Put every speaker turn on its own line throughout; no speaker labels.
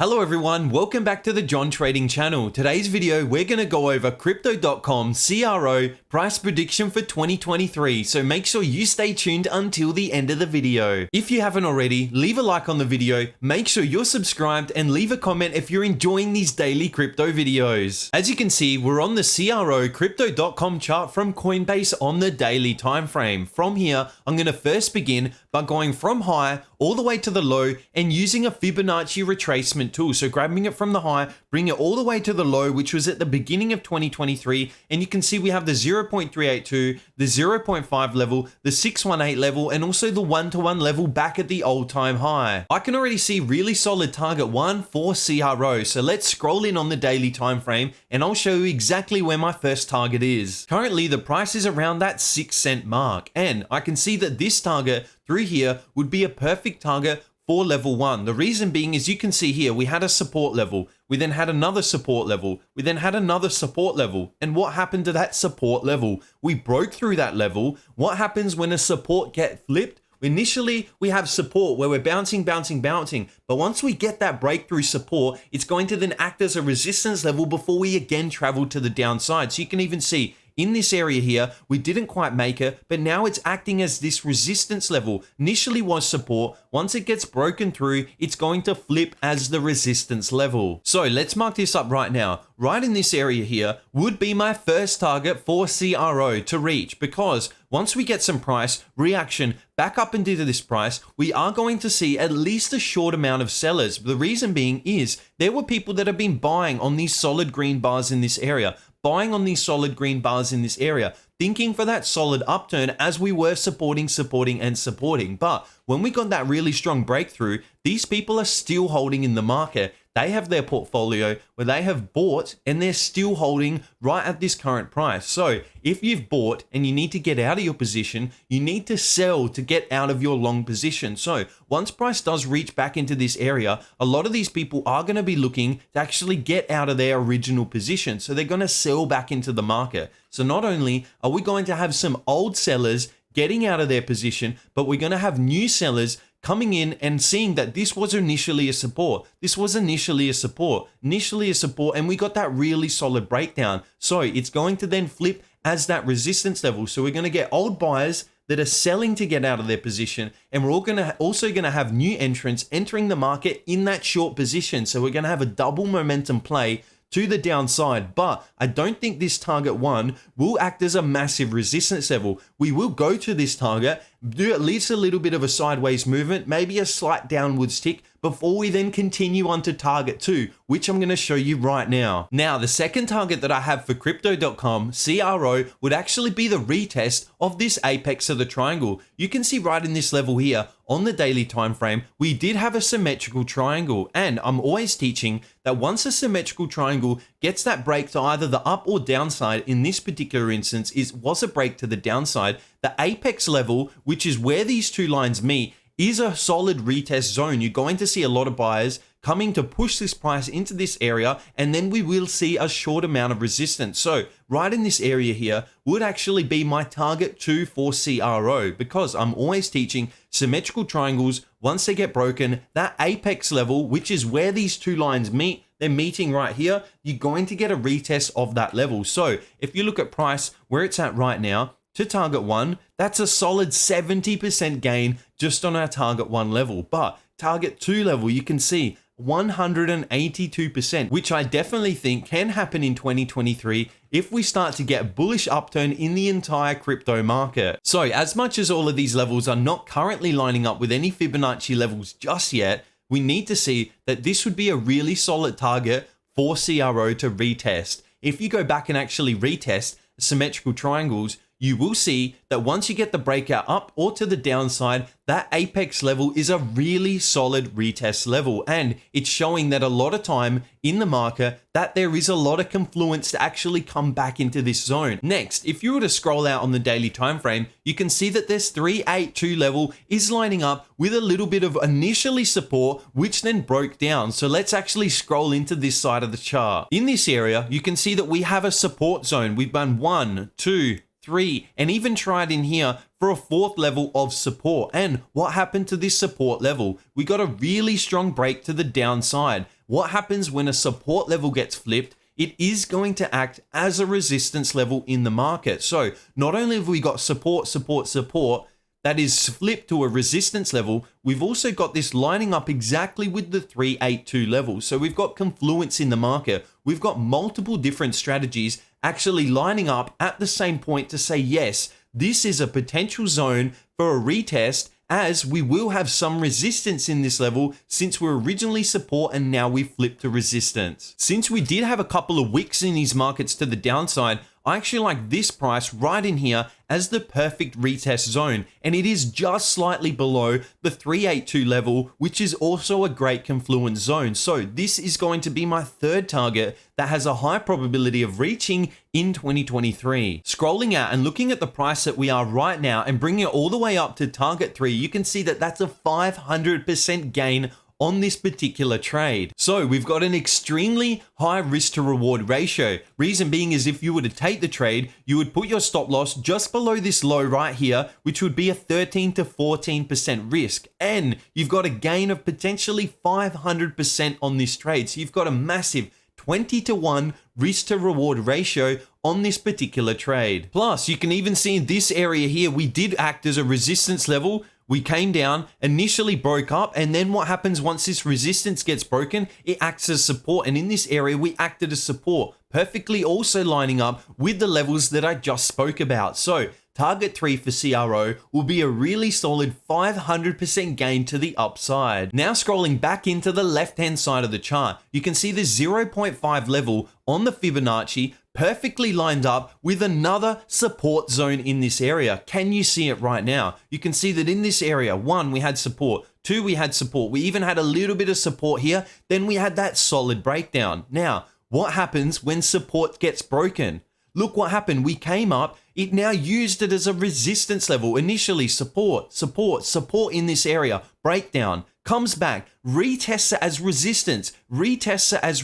Hello everyone, welcome back to the John Trading channel. Today's video, we're going to go over Crypto.com CRO Price Prediction for 2023, so make sure you stay tuned until the end of the video. If you haven't already, leave a like on the video, make sure you're subscribed, and leave a comment if you're enjoying these daily crypto videos. As you can see, we're on the CRO Crypto.com chart from Coinbase on the daily time frame. From here, I'm going to first begin by going from high all the way to the low and using a Fibonacci retracement tool. So grabbing it from the high, bring it all the way to the low, which was at the beginning of 2023. And you can see we have the 0.382, the 0.5 level, the 618 level, and also the 1-to-1 level back at the old time high. I can already see really solid target 1 for CRO. So let's scroll in on the daily time frame and I'll show you exactly where my first target is. Currently, the price is around that 6 cent mark. And I can see that this target through here would be a perfect target for level 1. The reason being is you can see here, we had a support level. We then had another support level. We then had another support level. And what happened to that support level? We broke through that level. What happens when a support gets flipped? Initially, we have support where we're bouncing. But once we get that breakthrough support, it's going to then act as a resistance level before we again travel to the downside. So you can even see in this area here, we didn't quite make it, but now it's acting as this resistance level. Initially was support. Once it gets broken through, it's going to flip as the resistance level. So let's mark this up right now. Right in this area here would be my first target for CRO to reach, because once we get some price reaction back up into this price, we are going to see at least a short amount of sellers. The reason being is there were people that have been buying on these solid green bars in this area, thinking for that solid upturn as we were supporting. But when we got that really strong breakthrough, these people are still holding in the market. They have their portfolio where they have bought and they're still holding right at this current price. So if you've bought and you need to get out of your position, you need to sell to get out of your long position. So once price does reach back into this area, a lot of these people are going to be looking to actually get out of their original position. So they're going to sell back into the market. So not only are we going to have some old sellers getting out of their position, but we're going to have new sellers coming in and seeing that this was initially a support. And we got that really solid breakdown. So it's going to then flip as that resistance level. So we're going to get old buyers that are selling to get out of their position, and we're also going to have new entrants entering the market in that short position. So we're going to have a double momentum play to the downside, but I don't think this target 1 will act as a massive resistance level. We will go to this target, do at least a little bit of a sideways movement, maybe a slight downwards tick, before we then continue on to target 2, which I'm going to show you right now. Now, the second target that I have for Crypto.com CRO would actually be the retest of this apex of the triangle. You can see right in this level here on the daily time frame, we did have a symmetrical triangle, and I'm always teaching that once a symmetrical triangle gets that break to either the up or downside, in this particular instance was a break to the downside, the apex level, which is where these two lines meet, is a solid retest zone. You're going to see a lot of buyers coming to push this price into this area, and then we will see a short amount of resistance. So right in this area here would actually be my target 2 for CRO, because I'm always teaching symmetrical triangles. Once they get broken, that apex level, which is where these two lines meet, they're meeting right here, you're going to get a retest of that level. So if you look at price where it's at right now to target 1, that's a solid 70% gain just on our target 1 level. But target 2 level, you can see 182%, which I definitely think can happen in 2023 if we start to get a bullish upturn in the entire crypto market. So as much as all of these levels are not currently lining up with any Fibonacci levels just yet, we need to see that this would be a really solid target for CRO to retest. If you go back and actually retest symmetrical triangles, you will see that once you get the breakout up or to the downside, that apex level is a really solid retest level. And it's showing that a lot of time in the market that there is a lot of confluence to actually come back into this zone. Next, if you were to scroll out on the daily time frame, you can see that this 382 level is lining up with a little bit of initially support, which then broke down. So let's actually scroll into this side of the chart. In this area, you can see that we have a support zone. We've done 1, 2, 3, and even tried in here for a 4th level of support. And what happened to this support level? We got a really strong break to the downside. what happens when a support level gets flipped? It is going to act as a resistance level in the market. So not only have we got support that is flipped to a resistance level, we've also got this lining up exactly with the 382 level. So we've got confluence in the market. We've got multiple different strategies actually lining up at the same point to say, yes, this is a potential zone for a retest, as we will have some resistance in this level since we're originally support and now we flipped to resistance. Since we did have a couple of wicks in these markets to the downside, I actually like this price right in here as the perfect retest zone, and it is just slightly below the 382 level, which is also a great confluence zone. So this is going to be my third target that has a high probability of reaching in 2023. Scrolling out and looking at the price that we are right now and bringing it all the way up to target 3, you can see that that's a 500% gain on this particular trade. So we've got an extremely high risk to reward ratio. Reason being is if you were to take the trade, you would put your stop loss just below this low right here, which would be a 13 to 14% risk. And you've got a gain of potentially 500% on this trade. So you've got a massive 20 to 1 risk to reward ratio on this particular trade. Plus, you can even see in this area here, we did act as a resistance level. We came down, initially broke up, and then what happens once this resistance gets broken? It acts as support, and in this area, we acted as support, perfectly also lining up with the levels that I just spoke about. So target 3 for CRO will be a really solid 500% gain to the upside. Now scrolling back into the left-hand side of the chart, you can see the 0.5 level on the Fibonacci perfectly lined up with another support zone in this area. Can you see it right now? You can see that in this area, 1, we had support, 2, we had support. We even had a little bit of support here. Then we had that solid breakdown. Now, what happens when support gets broken? Look what happened. We came up. It now used it as a resistance level. Initially, support in this area. Breakdown. Comes back. Retests it as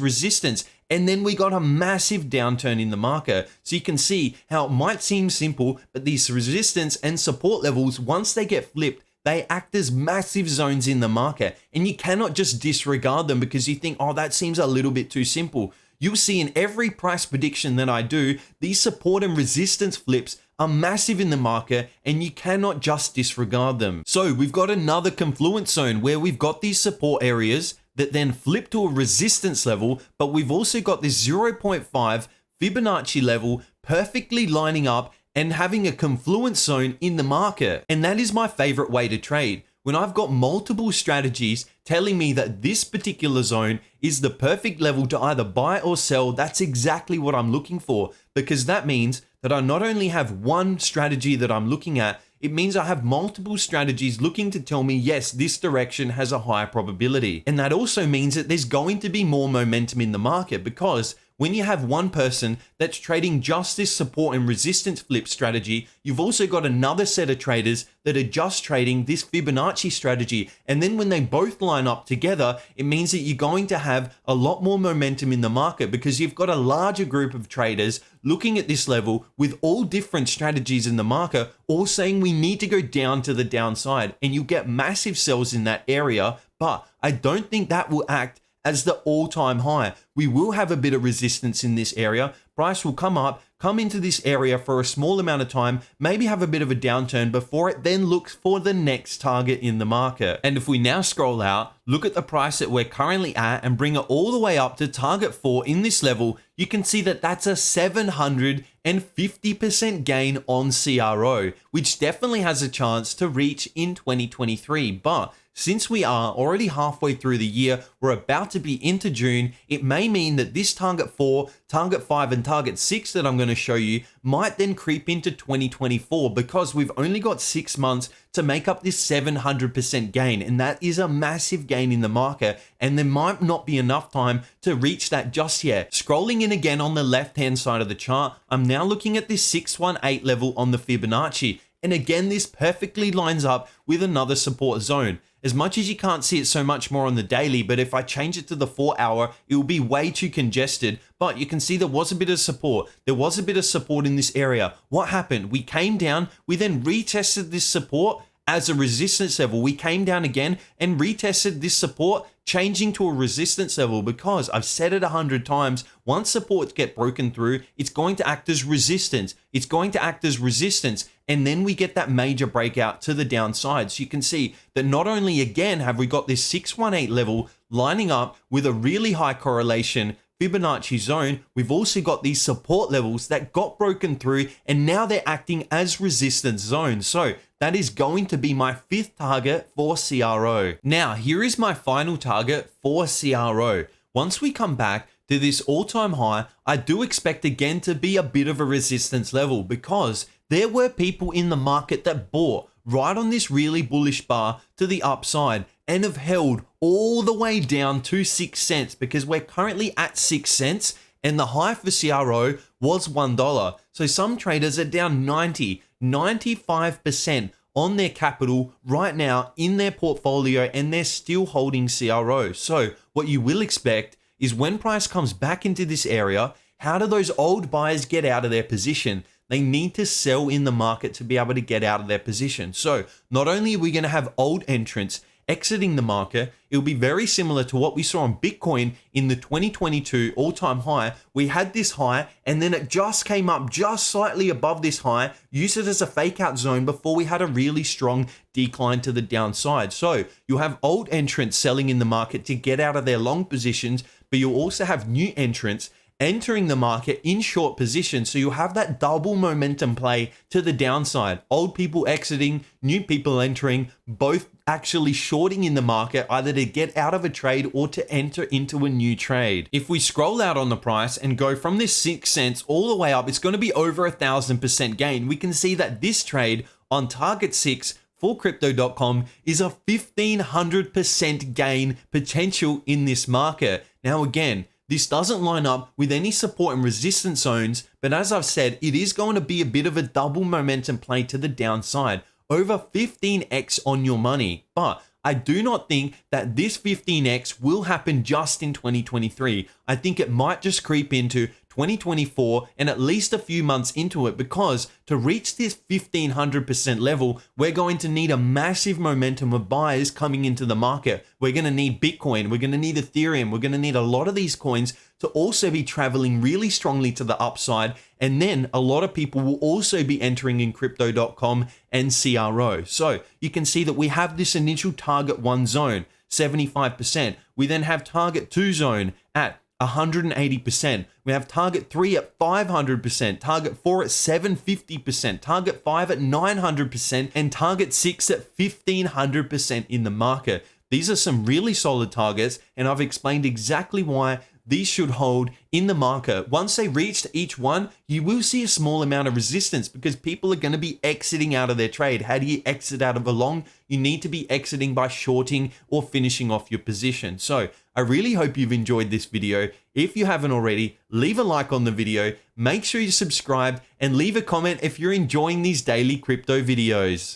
resistance. And then we got a massive downturn in the market. So you can see how it might seem simple, but these resistance and support levels, once they get flipped, they act as massive zones in the market. And you cannot just disregard them because you think, oh, that seems a little bit too simple. You'll see in every price prediction that I do, these support and resistance flips are massive in the market and you cannot just disregard them. So we've got another confluence zone where we've got these support areas that then flip to a resistance level, but we've also got this 0.5 Fibonacci level perfectly lining up and having a confluence zone in the market. And that is my favorite way to trade. When I've got multiple strategies telling me that this particular zone is the perfect level to either buy or sell, that's exactly what I'm looking for, because that means that I not only have one strategy that I'm looking at, it means I have multiple strategies looking to tell me, yes, this direction has a higher probability. And that also means that there's going to be more momentum in the market, because when you have one person that's trading just this support and resistance flip strategy, you've also got another set of traders that are just trading this Fibonacci strategy. And then when they both line up together, it means that you're going to have a lot more momentum in the market because you've got a larger group of traders looking at this level with all different strategies in the market, all saying we need to go down to the downside, and you get massive sells in that area. But I don't think that will act as the all-time high. We will have a bit of resistance in this area. Price will come up, come into this area for a small amount of time, maybe have a bit of a downturn before it then looks for the next target in the market. And if we now scroll out, look at the price that we're currently at and bring it all the way up to target 4 in this level, you can see that that's a 750% gain on CRO, which definitely has a chance to reach in 2023. But since we are already halfway through the year, we're about to be into June, it may mean that this target 4, target 5, and target 6 that I'm going to show you might then creep into 2024 because we've only got 6 months to make up this 700% gain. And that is a massive gain in the market. And there might not be enough time to reach that just yet. Scrolling in again on the left-hand side of the chart, I'm now looking at this 618 level on the Fibonacci. And again, this perfectly lines up with another support zone. As much as you can't see it so much more on the daily, but if I change it to the 4 hour, it will be way too congested. But you can see there was a bit of support. There was a bit of support in this area. What happened? We came down, we then retested this support, as a resistance level. We came down again and retested this support, changing to a resistance level, because I've said it 100 times, once supports get broken through, it's going to act as resistance. It's going to act as resistance. And then we get that major breakout to the downside. So you can see that not only again have we got this 618 level lining up with a really high correlation Fibonacci zone, we've also got these support levels that got broken through, and now they're acting as resistance zones. So that is going to be my fifth target for CRO. Now, here is my final target for CRO. Once we come back to this all-time high, I do expect again to be a bit of a resistance level, because there were people in the market that bought right on this really bullish bar to the upside and have held all the way down to 6 cents, because we're currently at 6 cents and the high for CRO was $1. So some traders are down 95% on their capital right now in their portfolio, and they're still holding CRO. So what you will expect is when price comes back into this area, how do those old buyers get out of their position? They need to sell in the market to be able to get out of their position. So not only are we going to have old entrants exiting the market, it'll be very similar to what we saw on Bitcoin in the 2022 all-time high. We had this high and then it just came up just slightly above this high, used it as a fake out zone before we had a really strong decline to the downside. So you'll have old entrants selling in the market to get out of their long positions, but you'll also have new entrants entering the market in short positions. So you have that double momentum play to the downside. Old people exiting, new people entering, both actually shorting in the market, either to get out of a trade or to enter into a new trade. If we scroll out on the price and go from this 6 cents all the way up, it's going to be over 1,000% gain. We can see that this trade on target 6 for Crypto.com is a 1,500% gain potential in this market. Now again, this doesn't line up with any support and resistance zones, but as I've said, it is going to be a bit of a double momentum play to the downside, over 15x on your money. But I do not think that this 15x will happen just in 2023. I think it might just creep into 2024 and at least a few months into it, because to reach this 1,500% level, we're going to need a massive momentum of buyers coming into the market. We're going to need Bitcoin, we're going to need Ethereum, we're going to need a lot of these coins to also be traveling really strongly to the upside. And then a lot of people will also be entering in Crypto.com and CRO. So you can see that we have this initial target 1 zone, 75%. We then have target 2 zone at 180%. We have target 3 at 500%, target 4 at 750%, target 5 at 900%, and target 6 at 1,500% in the market. These are some really solid targets, and I've explained exactly why these should hold in the market. Once they reach each one, you will see a small amount of resistance because people are going to be exiting out of their trade. How do you exit out of a long? You need to be exiting by shorting or finishing off your position. So I really hope you've enjoyed this video. If you haven't already, leave a like on the video, make sure you subscribe, and leave a comment if you're enjoying these daily crypto videos.